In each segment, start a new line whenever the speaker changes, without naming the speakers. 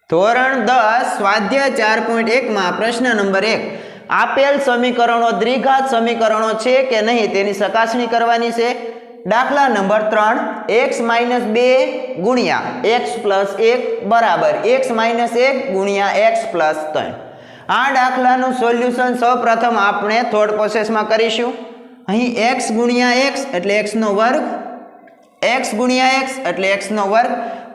ધોરણ 10 સ્વાધ્યાય 4.1 માં પ્રશ્ન નંબર 1 આપેલ સમીકરણો દ્વિઘાત સમીકરણો છે કે નહીં તેની ચકાસણી કરવાની છે। દાખલા નંબર 3 x - 2 ગુણ્યા x + 1 બરાબર x - 1 ગુણ્યા x + 3। આ દાખલાનું સોલ્યુશન સૌપ્રથમ આપણે થોડ પ્રોસેસમાં કરીશું। અહીં x ગુણ્યા x એટલે x નો વર્ગ, x ગુણ્યા x એટલે x નો વર્ગ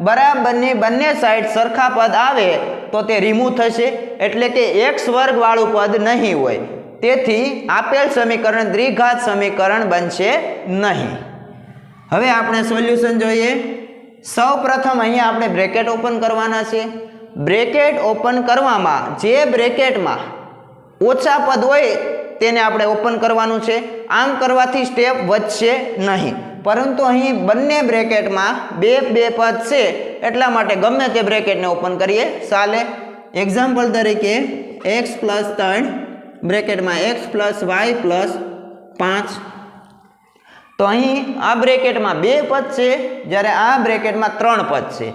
બરાબરની બંને સાઈડ સરખા પદ આવે તો તે રિમૂવ થશે, એટલે કે x વર્ગ વાળું પદ નહીં હોય, તેથી આપેલ સમીકરણ દ્વિઘાત સમીકરણ બનશે નહીં। હવે આપણે સોલ્યુશન જોઈએ। સૌપ્રથમ અહીંયા આપણે બ્રેકેટ ઓપન કરવાના છે। બ્રેકેટ ઓપન કરવામાં જે બ્રેકેટમાં ઓછા પદ હોય તેને આપણે ઓપન કરવાનું છે। આમ કરવાથી સ્ટેપ વધશે નહીં, પરંતુ અહીં બંને બ્રેકેટમાં બે પદ છે એટલા માટે ગમે તે બ્રેકેટને ઓપન કરીએ ચાલે। એક્ઝામ્પલ તરીકે x + 3 બ્રેકેટમાં x + y + 5, તો અહીં આ બ્રેકેટમાં બે પદ છે જ્યારે આ બ્રેકેટમાં 3 પદ છે।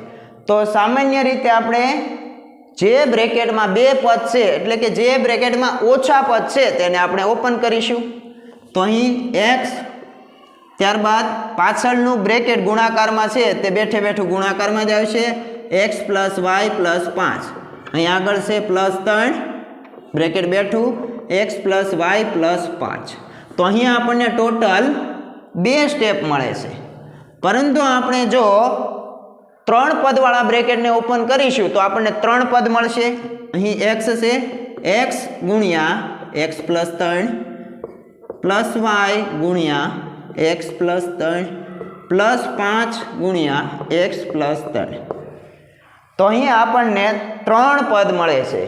તો સામાન્ય રીતે આપણે જે બ્રેકેટમાં બે પદ છે એટલે કે જે બ્રેકેટમાં ઓછા પદ છે તેને આપણે ઓપન કરીશું। તો અહીં x, ત્યારબાદ પાછળનું બ્રેકેટ ગુણાકારમાં છે તે બેઠે બેઠું ગુણાકારમાં જ આવશે, x + y + 5, અહીં આગળ છે +3 બ્રેકેટ બેઠું x + y + 5। તો અહીંયા આપણને ટોટલ 2 સ્ટેપ મળે છે, પરંતુ આપણે જો 3 પદવાળા બ્રેકેટને ઓપન કરીશું તો આપણને 3 પદ મળશે। અહીં x છે, x ગુણ્યા x + 3 + y ગુણ્યા x + 3 + 5 ગુણ્યા x + 3। તો અહીં આપણને 3 પદ મળે છે।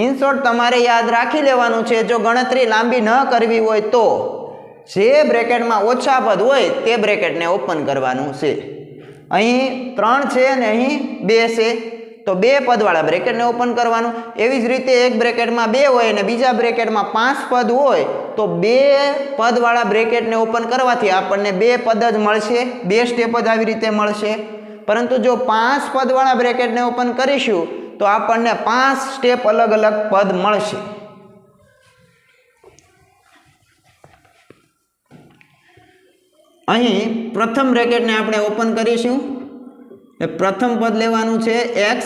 ઇન શોર્ટ તમારે યાદ રાખી લેવાનું છે, જો ગણતરી લાંબી ન કરવી હોય તો જે બ્રેકેટમાં ઓછા પદ હોય તે બ્રેકેટને ઓપન કરવાનું છે। અહીં 3 છે અને અહીં 2 છે, તો 2 પદવાળા બ્રેકેટને ઓપન કરવાનું। એવી જ રીતે એક બ્રેકેટમાં 2 હોય અને બીજા બ્રેકેટમાં 5 પદ હોય તો 2 પદવાળા બ્રેકેટને ઓપન કરવાથી આપણને 2 પદ જ મળશે, 2 સ્ટેપ જ આવી રીતે મળશે। પરંતુ જો 5 પદવાળા બ્રેકેટને ઓપન કરીશું તો આપણને 5 સ્ટેપ અલગ અલગ પદ મળશે। અહીં પ્રથમ બ્રેકેટને આપણે ઓપન કરીશું। પ્રથમ પદ લેવાનું છે x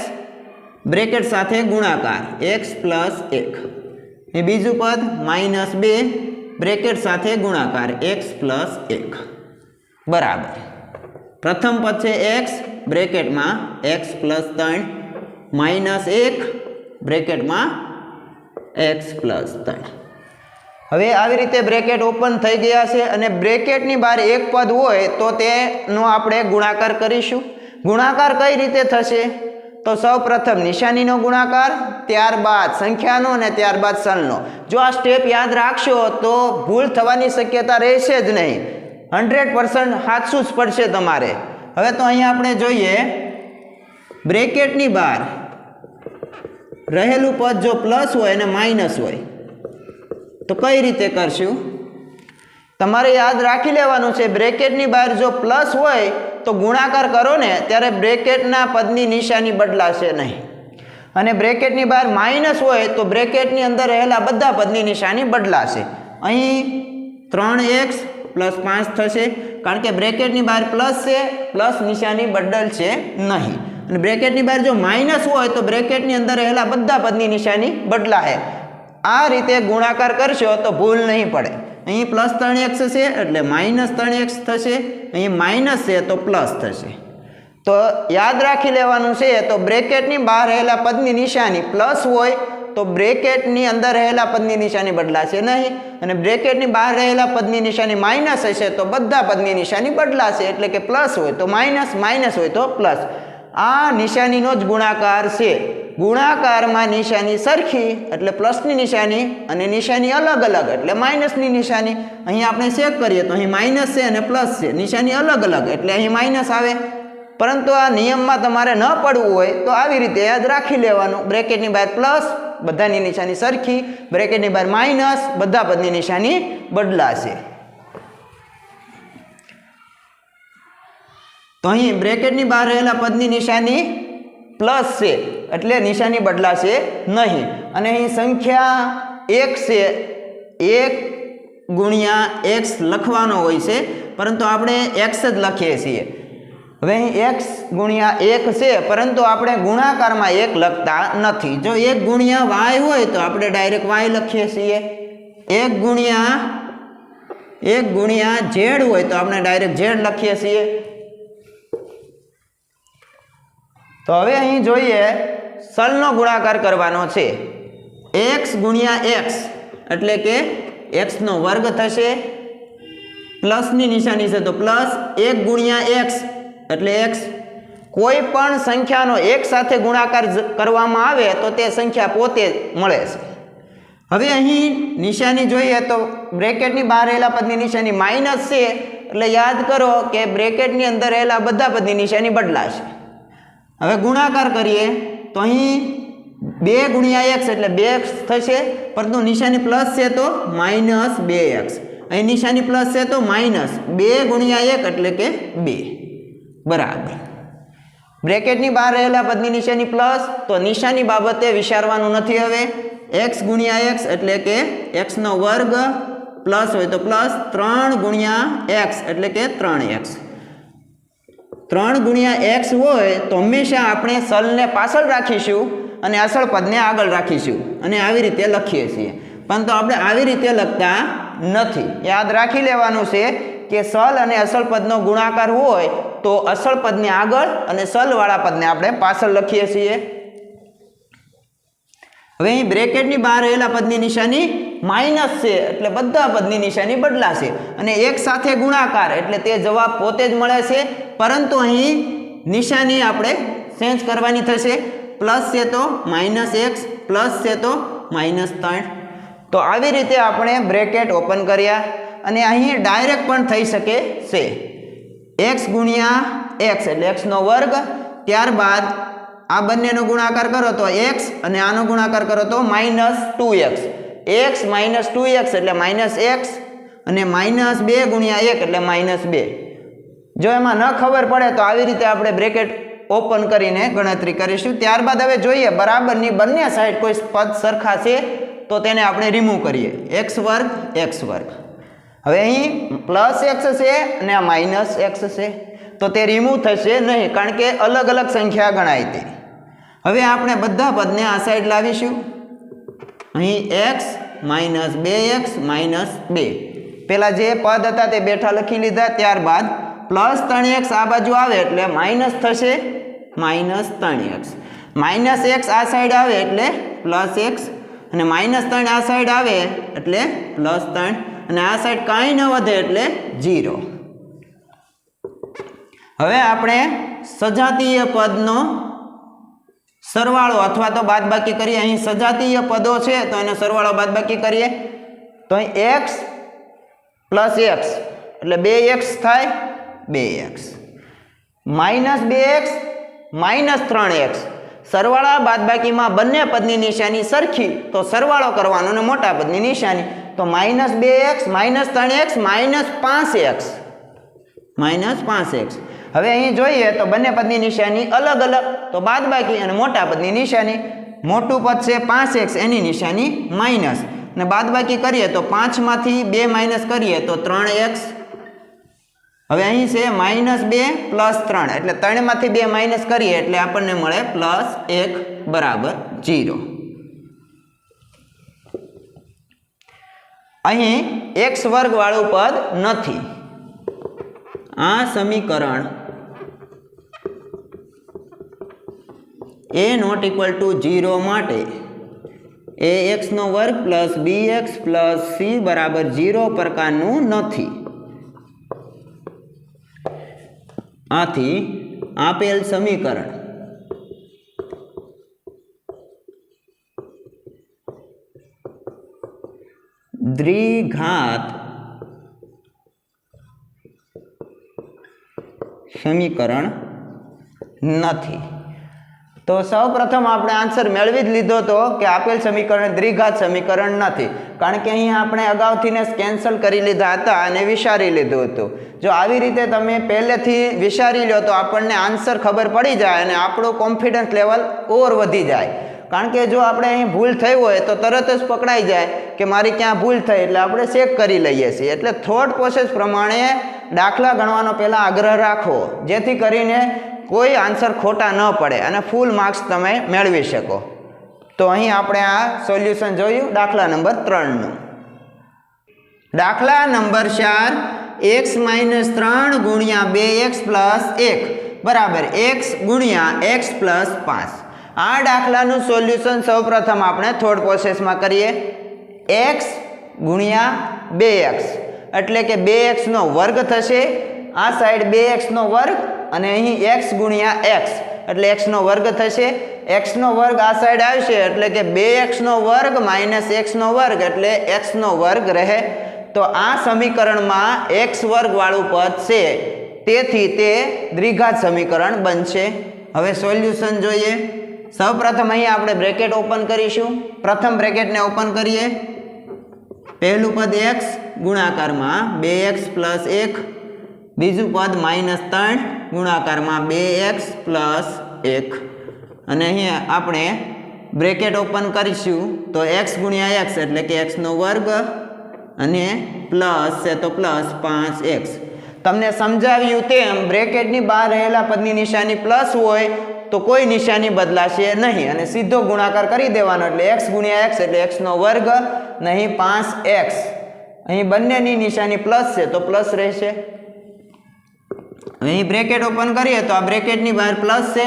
બ્રેકેટ સાથે ગુણાકાર x + 1, એ બીજું પદ -2 બ્રેકેટ સાથે ગુણાકાર x + 1 બરાબર। પ્રથમ પદ છે x બ્રેકેટમાં x + 3 -1 બ્રેકેટમાં x + 3। હવે આવી રીતે બ્રેકેટ ઓપન થઈ ગયા છે અને બ્રેકેટની બહાર એક પદ હોય તો તેનો આપણે ગુણાકાર કરીશું। ગુણાકાર કઈ રીતે થશે? તો સૌપ્રથમ નિશાનીનો ગુણાકાર, ત્યારબાદ સંખ્યાનો અને ત્યારબાદ ચલનો। જો આ સ્ટેપ યાદ રાખશો તો ભૂલ થવાની શક્યતા રહેશે જ નહીં, 100% સાચું જ પડશે તમારે। હવે તો અહીંયા આપણે જોઈએ બ્રેકેટની બહાર રહેલું પદ જો પ્લસ હોય અને માઇનસ હોય તો કઈ રીતે કરશું? તમારે યાદ રાખી લેવાનું છે, બ્રેકેટની બહાર જો પ્લસ હોય તો ગુણાકાર કરો ને ત્યારે બ્રેકેટના પદની નિશાની બદલાશે નહીં, અને બ્રેકેટની બહાર માઇનસ હોય તો બ્રેકેટની અંદર રહેલા બધા પદની નિશાની બદલાશે। અહીં 3x + 5 થશે, કારણ કે બ્રેકેટની બહાર પ્લસ છે, પ્લસ નિશાની બદલશે નહીં, અને બ્રેકેટની બહાર જો માઇનસ હોય તો બ્રેકેટની અંદર રહેલા બધા પદની નિશાની બદલાશે। આ રીતે ગુણાકાર કરશો તો ભૂલ નહીં પડે। અહીં +3x છે એટલે -3x થશે, અહીં માઇનસ છે તો પ્લસ થશે। તો યાદ રાખી લેવાનું છે, તો બ્રેકેટની બહાર રહેલા પદની નિશાની પ્લસ હોય તો બ્રેકેટની અંદર રહેલા પદની નિશાની બદલાશે નહીં, અને બ્રેકેટની બહાર રહેલા પદની નિશાની માઇનસ હશે તો બધા પદની નિશાની બદલાશે, એટલે કે પ્લસ હોય તો માઇનસ, માઇનસ હોય તો પ્લસ। આ નિશાનીનો જ ગુણાકાર છે। ગુણાકારમાં નિશાની સરખી એટલે પ્લસની નિશાની અને નિશાની અલગ અલગ એટલે માઇનસની નિશાની। અહીં આપણે ચેક કરીએ તો અહીં માઇનસ છે અને પ્લસ છે, નિશાની અલગ અલગ એટલે અહીં માઇનસ આવે। પરંતુ આ નિયમમાં તમારે ન પડવું હોય તો આવી રીતે યાદ રાખી લેવાનું, બ્રેકેટની બહાર પ્લસ બધાની નિશાની સરખી, બ્રેકેટની બહાર માઇનસ બધા પદની નિશાની બદલાશે। તો અહીં બ્રેકેટની બહાર રહેલા પદની નિશાની પ્લસ છે એટલે નિશાની બદલાશે નહીં. અને અહીં સંખ્યા 1 છે, 1 ગુણ્યા x લખવાનો હોય છે, પરંતુ આપણે x જ લખીએ છીએ. હવે અહીં x ગુણ્યા 1 છે, પરંતુ આપણે ગુણાકારમાં 1 લખતા નથી. જો 1 ગુણ્યા y હોય તો આપણે ડાયરેક્ટ y લખીએ છીએ. 1 ગુણ્યા z હોય તો આપણે ડાયરેક્ટ z લખીએ છીએ. તો હવે અહીં જોઈએ સલનો ગુણાકાર કરવાનો છે. x ગુણ્યા x એટલે કે x નો વર્ગ થશે, પ્લસની નિશાની છે તો પ્લસ 1 ગુણ્યા x એટલે x. કોઈ પણ સંખ્યાનો એક સાથે ગુણાકાર કરવામાં આવે તો તે સંખ્યા પોતે મળે છે. હવે અહીં નિશાની જોઈએ તો બ્રેકેટની બહાર રહેલા પદની નિશાની માઇનસ છે, એટલે યાદ કરો કે બ્રેકેટની અંદર રહેલા બધા પદની નિશાની બદલાશે. હવે ગુણાકાર કરીએ તો અહીં 2 ગુણ્યા x એટલે 2x થશે, પરંતુ નિશાની પ્લસ છે તો માઇનસ 2x. અહીં નિશાની પ્લસ છે તો માઇનસ 2 ગુણ્યા 1 એટલે કે 2 બરાબર. બ્રેકેટની બહાર રહેલા પદની નિશાની પ્લસ, તો નિશાની બાબતે વિચારવાનું નથી. હવે x ગુણ્યા x એટલે કે x નો વર્ગ પ્લસ હોય તો પ્લસ 3 ગુણ્યા x એટલે કે 3x. 3 ગુણ્યા x હોય તો હંમેશા આપણે સલને પાછળ રાખીશું અને અસળ પદને આગળ રાખીશું અને આવી રીતે લખીએ છીએ. પરંતુ આપણે આવી રીતે લખતા નથી. યાદ રાખી લેવાનું છે કે સલ અને અસળ પદનો ગુણાકાર હોય તો અસળ પદને આગળ અને સલવાળા પદને આપણે પાછળ લખીએ છીએ. હવે અહીં બ્રેકેટની બહાર રહેલા પદની નિશાની માઇનસ છે, એટલે બધા પદની નિશાની બદલાશે અને એક સાથે ગુણાકાર એટલે તે જવાબ પોતે જ મળે છે. પરંતુ અહીં નિશાની આપણે ચેન્જ કરવાની થશે. પ્લસ છે તો -x, પ્લસ છે તો -3. તો આવી રીતે આપણે બ્રેકેટ ઓપન કર્યા અને અહીં ડાયરેક્ટ પણ થઈ શકે છે. x ગુણ્યા x એટલે x નો વર્ગ, ત્યારબાદ આ બંનેનો ગુણાકાર કરો તો x અને આનો ગુણાકાર કરો તો -2x. x -2x એટલે -x અને -2 ગુણ્યા 1 એટલે -2. જો એમાં ન ખબર પડે તો આવી રીતે આપણે બ્રેકેટ ઓપન કરીને ગણતરી કરીશું. ત્યારબાદ હવે જોઈએ બરાબરની બંને સાઈડ કોઈ પદ સરખા છે તો તેને આપણે રિમૂવ કરીએ. x વર્ગ x વર્ગ. હવે અહીં +x છે અને આ -x છે તો તે રિમૂવ થશે નહીં, કારણ કે અલગ અલગ સંખ્યા ગણાય તે. હવે આપણે બધા પદને આ સાઈડ લાવીશું. અહીં x -2x -2. પેલા જે પદ હતા તે બેઠા લખી લીધા. ત્યારબાદ +3x આ બાજુ આવે એટલે માઇનસ થશે -3x. -x આ સાઈડ આવે એટલે +x અને -3 આ સાઈડ આવે એટલે +3 અને આ સાઈડ કાંઈ ન વધે એટલે 0. હવે આપણે સજાતીય પદનો સરવાળો અથવા તો બાદબાકી કરીએ. અહીં સજાતીય પદો છે તો એનો સરવાળો બાદબાકી કરીએ તો અહીં x + x એટલે 2x થાય, 2x -2x -3x. સરવાળા બાદબાકીમાં બંને પદની નિશાની સરખી તો સરવાળો કરવાનો અને મોટા પદની નિશાની તો -2x -3x -5x. હવે અહીં જોઈએ તો બંને પદની નિશાની અલગ અલગ, તો બાદબાકી અને મોટા પદની નિશાની. મોટું પદ છે 5x એની નિશાની માઇનસ અને બાદબાકી કરીએ તો 5 માંથી 2 માઇનસ કરીએ તો 3x. હવે અહીં છે -2 + 3 એટલે 3 માંથી 2 માઇનસ કરીએ એટલે આપણને મળે +1 બરાબર 0. અહીં x વર્ગ વાળું પદ નથી. આ સમીકરણ a ≠ 0 માટે ax² + bx + c = 0 પ્રકારનું નથી. આથી આપેલ સમીકરણ દ્વિઘાત સમીકરણ નથી. તો સૌપ્રથમ આપણે આન્સર મેળવી જ લીધો હતો કે આપેલ સમીકરણ દ્વિઘાત સમીકરણ નથી, કારણ કે અહીંયા આપણે અગાઉથી જ કેન્સલ કરી લીધા હતા અને વિચારી લીધું હતું. જો આવી રીતે તમે પહેલેથી વિચારી લો તો આપણને આન્સર ખબર પડી જાય અને આપણું કોન્ફિડન્સ લેવલ ઓર વધી જાય. કારણ કે જો આપણે અહીં ભૂલ થઈ હોય તો તરત જ પકડાઈ જાય કે મારી ક્યાં ભૂલ થઈ, એટલે આપણે ચેક કરી લઈએ છીએ. એટલે થોટ પ્રોસેસ પ્રમાણે દાખલા ગણવાનો પહેલાં આગ્રહ રાખવો, જેથી કરીને કોઈ આન્સર ખોટા ન પડે અને ફૂલ માર્ક્સ તમે મેળવી શકો. તો અહીં આપણે આ સોલ્યુશન જોયું દાખલા નંબર 3નું. દાખલા નંબર 4 x - 3 × 2x + 1 બરાબર x × x + 5. આ દાખલાનું સોલ્યુશન સૌપ્રથમ આપણે થોટ પ્રોસેસમાં કરીએ. x × 2x એટલે કે 2x નો વર્ગ થશે, આ સાઈડ 2x નો વર્ગ અને અહીં x × x એટલે x નો વર્ગ થશે. x નો વર્ગ આ સાઈડ આવશે એટલે કે 2x નો વર્ગ - x નો વર્ગ એટલે x નો વર્ગ રહે. તો આ સમીકરણમાં x વર્ગ વાળું પદ છે, તેથી તે દ્વિઘાત સમીકરણ બનશે. હવે સોલ્યુશન જોઈએ. સૌપ્રથમ અહીં આપણે બ્રેકેટ ઓપન કરીશું. પ્રથમ બ્રેકેટને ઓપન કરીએ. પહેલું પદ x ગુણાકારમાં 2x + 1, બીજું પદ -3 ગુણાકારમાં 2x + 1 અને અહીં આપણે બ્રેકેટ ઓપન કરીશું તો x × x એટલે કે x નો વર્ગ અને પ્લસ છે તો +5x. તમને સમજાવ્યું તેમ બ્રેકેટની બહાર રહેલા પદની નિશાની પ્લસ હોય તો કોઈ નિશાની બદલાશે નહીં અને સીધો ગુણાકાર કરી દેવાનો એટલે x × x એટલે x નો વર્ગ નહીં 5x. અહીં બંનેની નિશાની પ્લસ છે તો પ્લસ રહેશે. અહીં બ્રેકેટ ઓપન કરીએ તો આ બ્રેકેટની બહાર પ્લસ છે.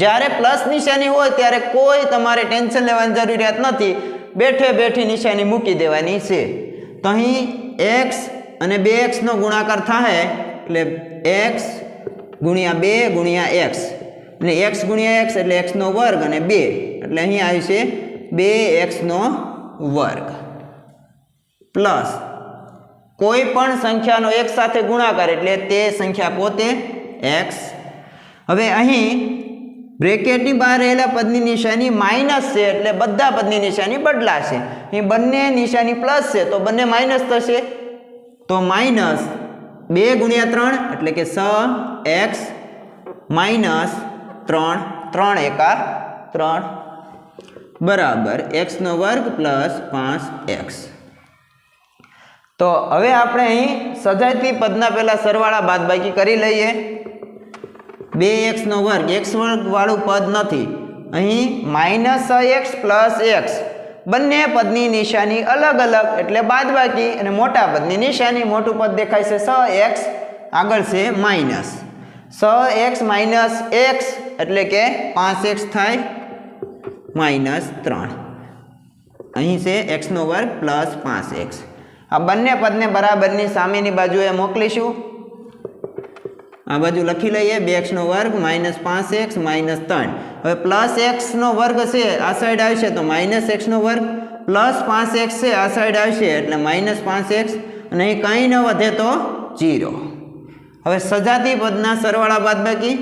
જ્યારે પ્લસ નિશાની હોય ત્યારે કોઈ તમારે ટેન્શન લેવાની જરૂરિયાત નથી, બેઠે બેઠી નિશાની મૂકી દેવાની છે. તો અહીં x અને 2x નો ગુણાકાર થાય એટલે x × 2 × x એટલે x × x એટલે x નો વર્ગ અને 2 એટલે અહીં આવશે 2x નો વર્ગ પ્લસ કોઈ પણ સંખ્યાનો એક સાથે ગુણાકાર એટલે તે સંખ્યા પોતે x. હવે અહીં બ્રેકેટની બહાર રહેલા પદની નિશાની માઇનસ છે એટલે બધા પદની નિશાની બદલાશે. અહીં બંને નિશાની પ્લસ છે તો બંને માઇનસ થશે. તો -2 × 3 એટલે કે 6x - 3 3 એકા 3 બરાબર x નો વર્ગ + 5x. તો હવે આપણે અહીં સજાતી પદના પહેલા સરવાળા બાદબાકી કરી લઈએ. 2x નો વર્ગ x વર્ગ વાળું પદ નથી, અહીં -6x + x બંને પદની નિશાની અલગ અલગ એટલે બાદબાકી અને મોટા પદની નિશાની. મોટું પદ દેખાય છે 6x, આગળ છે માઇનસ 6x - x એટલે કે 5x થાય -3. અહીં છે x નો વર્ગ + 5x. આ બંને પદને બરાબરની સામેની બાજુએ મોકલીશું. આ બાજુ લખી લઈએ 2x નો વર્ગ -5x -3. હવે +x નો વર્ગ છે આ સાઈડ આવશે તો -x નો વર્ગ +5x છે આ સાઈડ આવશે એટલે -5x અને અહીં કંઈ ન વધે તો 0. હવે સજાતી પદના સરવાળા બાદબાકી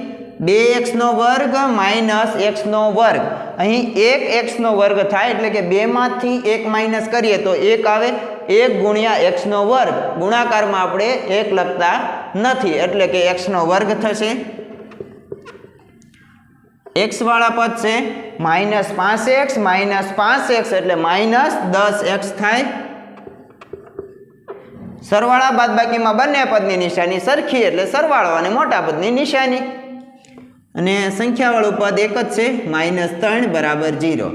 2x નો વર્ગ - x નો વર્ગ અહીં 1x નો વર્ગ થાય એટલે કે 2 માંથી 1 માઇનસ કરીએ તો 1 આવે. 1 × x નો વર્ગ ગુણાકારમાં આપણે 1 લખતા નથી એટલે કે x નો વર્ગ થશે. x વાળા પદ છે -5x -5x એટલે -10x થાય. સરવાળા બાદબાકીમાં બંને પદની નિશાની સરખી એટલે સરવાળો અને મોટા પદની નિશાની અને સંખ્યાવાળું પદ એક જ છે -3 બરાબર 0.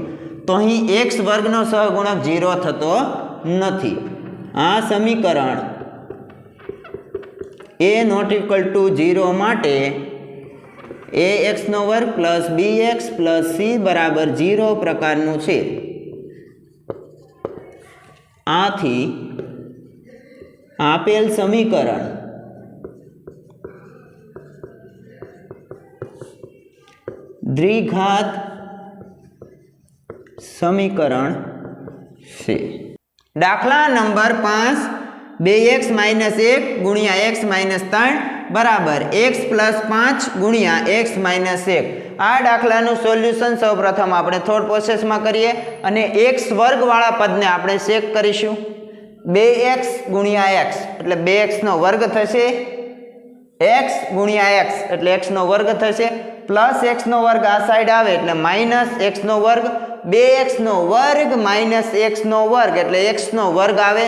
તો અહીં x વર્ગનો સહગુણક 0 થતો નથી. આ સમીકરણ a ≠ 0 માટે ax નો વર્ગ + bx + c બરાબર 0 પ્રકારનું છે. આથી આપેલ સમીકરણ દ્વિઘાત સમીકરણ છે. દાખલા નંબર 5 2x - 1 × x - 3 બરાબર એક્સ પ્લસ 5 ગુણ્યા એક્સ માઇનસ 1. આ દાખલાનું સોલ્યુશન સૌપ્રથમ આપણે થોટ પ્રોસેસમાં કરીએ અને એક્સ વર્ગવાળા પદને આપણે ચેક કરીશું. 2x ગુણ્યા એક્સ એટલે 2x નો વર્ગ થશે, x ગુણ્યા એક્સ એટલે x નો વર્ગ થશે, પ્લસ x નો વર્ગ આ સાઈડ આવે એટલે માઇનસ x નો વર્ગ, 2x નો વર્ગ માઇનસ x નો વર્ગ એટલે x નો વર્ગ આવે.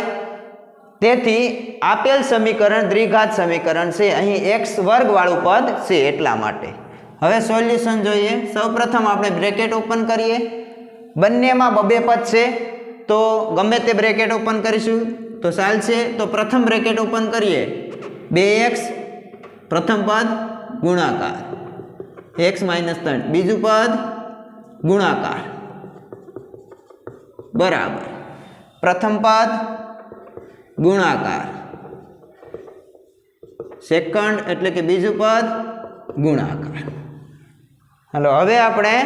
તેથી આપેલ સમીકરણ દ્વિઘાત સમીકરણ છે. અહીં x વર્ગ વાળું પદ છે એટલા માટે. હવે સોલ્યુશન જોઈએ. સૌપ્રથમ આપણે બ્રેકેટ ઓપન કરીએ. બંનેમાં બબે પદ છે તો ગમે તે બ્રેકેટ ઓપન કરીશું તો ચાલશે. તો પ્રથમ બ્રેકેટ ઓપન કરીએ. 2x પ્રથમ પદ ગુણાકાર x માઇનસ 3, બીજું પદ ગુણાકાર બરાબર પ્રથમ પદ ગુણાકાર, સેકન્ડ એટલે કે બીજું પદ ગુણાકાર. હાલો હવે આપણે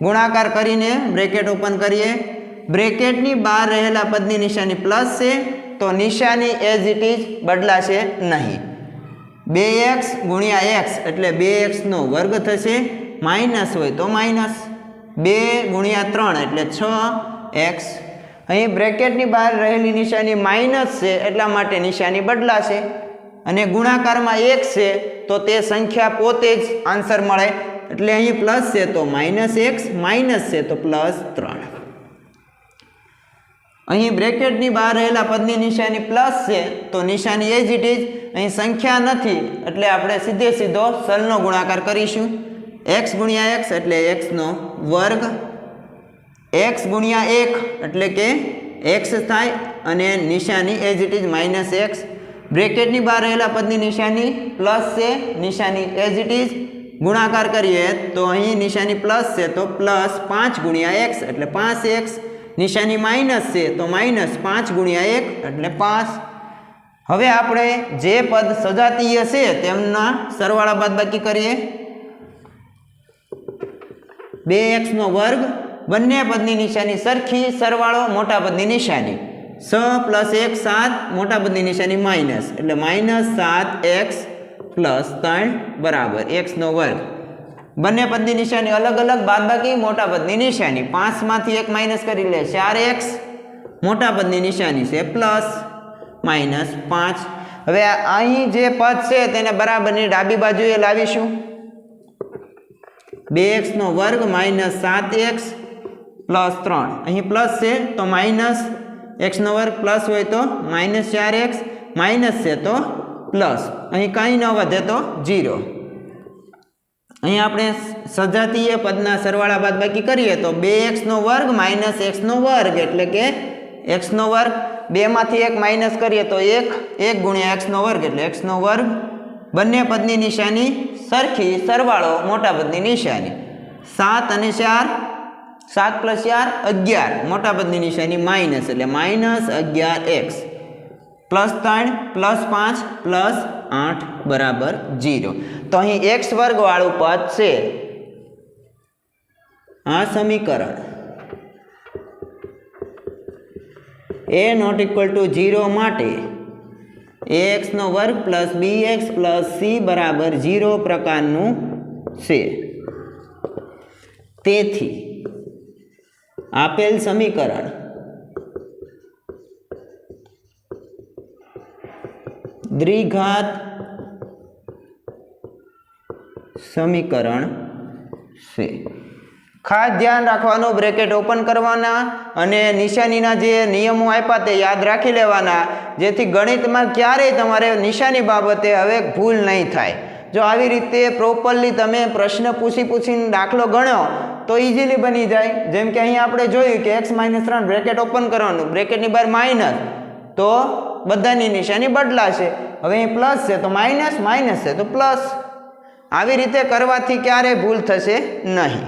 ગુણાકાર કરીને બ્રેકેટ ઓપન કરીએ. બ્રેકેટની બહાર રહેલા પદની નિશાની પ્લસ છે તો નિશાની એઝ ઇટ ઇઝ બદલાશે નહીં. 2x ગુણ્યા એક્સ એટલે 2x નો વર્ગ થશે, માઇનસ હોય તો માઇનસ, 2 ગુણ્યા 3 એટલે 6x. અહીં બ્રેકેટની બહાર રહેલી નિશાની માઇનસ છે એટલા માટે નિશાની બદલાશે અને ગુણાકારમાં 1 છે તો તે સંખ્યા પોતે જ આન્સર મળે એટલે અહીં પ્લસ છે તો -x, માઇનસ છે તો +3. અહીં બ્રેકેટની બહાર રહેલા પદની નિશાની પ્લસ છે તો નિશાની એજ ઇટ ઇઝ. અહીં સંખ્યા નથી એટલે આપણે સીધે સીધો સરનો ગુણાકાર કરીશું. x ગુણ્યા x એટલે x નો વર્ગ, x ગુણ્યા 1 એટલે કે x થાય અને નિશાની એજ ઇટ ઇઝ -x. બ્રેકેટની બહાર રહેલા પદની નિશાની પ્લસ છે, નિશાની એજ ઇટ ઇઝ. ગુણાકાર કરીએ તો અહીં નિશાની પ્લસ છે તો +5 ગુણ્યા x એટલે 5x, નિશાની માઇનસ છે તો -5 ગુણ્યા 1 એટલે 5. હવે આપણે જે પદ સજાતીય છે તેમના સરવાળા બાદબાકી કરીએ. 2x નો વર્ગ, બંને પદની નિશાની સરખી, સરવાળો મોટા પદની નિશાની 6 + 1 7, મોટા પદની નિશાની માઇનસ એટલે -7x + 3 બરાબર x નો વર્ગ. બંને પદની નિશાની અલગ અલગ, બાદબાકી મોટા પદની નિશાની 5 માંથી 1 માઇનસ કરી લે 4x, મોટા પદની નિશાની છે +-5. હવે અહીં જે પદ છે તેને બરાબરની ડાબી બાજુએ લાવીશું. 2x નો વર્ગ -7x + 3, અહીં પ્લસ છે તો માઇનસ, x નો વર્ગ પ્લસ હોય તો -4x, માઇનસ છે તો પ્લસ, અહીં કંઈ ન વધે તો 0. અહીં આપણે સજાતીય પદના સરવાળા બાદબાકી કરીએ તો 2x નો વર્ગ -x નો વર્ગ એટલે કે x નો વર્ગ, 2 માંથી 1 માઇનસ કરીએ તો 1 ગુણ્યા x નો વર્ગ એટલે x નો વર્ગ. બંને પદની નિશાની સરખી, સરવાળો મોટા પદની નિશાની 7 અને 4, 7 + 4 11, મોટા પદની નિશાની માઇનસ એટલે -11x, +3 +5 +8 બરાબર 0. તો અહીં x વર્ગ વાળું પદ છે. આ સમીકરણ a ≠ 0 માટે ax નો વર્ગ + bx + c બરાબર 0 પ્રકારનું છે. તેથી આપેલ સમીકરણ દ્વિઘાત સમીકરણ છે. ખાસ ધ્યાન રાખવાનું, બ્રેકેટ ઓપન કરવાના અને નિશાનીના જે નિયમો આપ્યા તે યાદ રાખી લેવાના, જેથી ગણિતમાં ક્યારેય તમારે નિશાની બાબતે હવે ભૂલ નહીં થાય. જો આવી રીતે પ્રોપરલી તમે પ્રશ્ન પૂછીને દાખલો ગણો તો ઇઝીલી બની જાય. જેમ કે અહીં આપણે જોયું કે x - 3 બ્રેકેટ ઓપન કરવાનું, બ્રેકેટની બહાર માઇનસ તો બધાની નિશાની બદલાશે. હવે અહીં પ્લસ છે તો માઇનસ, માઇનસ છે તો પ્લસ. આવી રીતે કરવાથી ક્યારેય ભૂલ થશે નહીં.